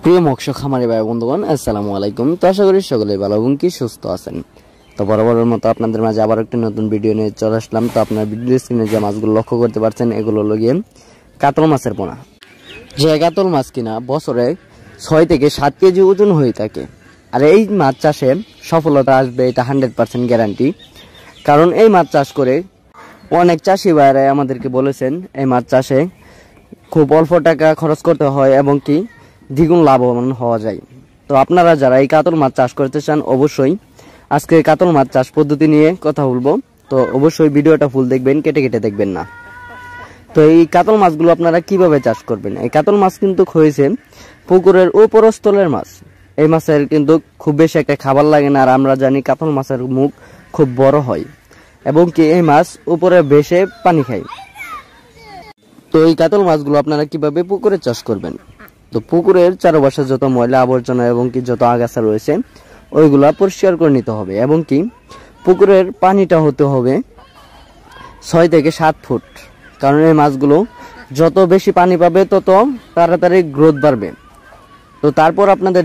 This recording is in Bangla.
প্রিয় মৎস্য খামারি ভাই বন্ধুগণ, আসসালামু আলাইকুম। তো আশা করি সকলেই ভালো এবং কি সুস্থ আছেন। তো বরাবরের মতো আপনাদের মাঝে আবার একটি নতুন ভিডিও নিয়ে চলে আসলাম। তো আপনার ভিডিও স্ক্রিনে যে মাছগুলো লক্ষ্য করতে পারছেন, এগুলো লগিয়ে কাতল মাছের পোনা। যে কাতল মাছ কিনা বছরে 6 থেকে 7 কেজি ওজন হয়ে থাকে। আর এই মাছ চাষে সফলতা আসবে, এটা 100% গ্যারান্টি। কারণ এই মাছ চাষ করে অনেক চাষি ভাইরা আমাদেরকে বলেছেন এই মাছ চাষে খুব অল্প টাকা খরচ করতে হয় এবং কি দ্বিগুণ লাভবান হওয়া যায়। তো আপনারা যারা এই কাতল মাছ চাষ করতে চান, অবশ্যই আজকে কাতল মাছ চাষ পদ্ধতি নিয়ে কথা বলবো। তো অবশ্যই ভিডিওটা ফুল দেখবেন, কেটে কেটে দেখবেন না। তো এই কাতল মাছগুলো আপনারা কিভাবে চাষ করবেন? এই কাতল মাছ কিন্তু হয়েছে পুকুরের উপরস্থলের মাছ। এই মাছের কিন্তু খুব বেশি একটা খাবার লাগে না। আর আমরা জানি কাতল মাছের মুখ খুব বড় হয় এবং কি এই মাছ উপরে ভেসে পানি খায়। তো এই কাতল মাছগুলো আপনারা কিভাবে পুকুরে চাষ করবেন? তো পুকুরের চারপাশে যত ময়লা আবর্জনা এবং কি যত আগাছা রয়েছে ওইগুলা পরিষ্কার করে নিতে হবে এবং কি পুকুরের পানিটা হতে হবে 6 থেকে 7 ফুট। কারণ এই মাছগুলো যত বেশি পানি পাবে তত তাড়াতাড়ি গ্রোথ বাড়বে। তো তারপর আপনাদের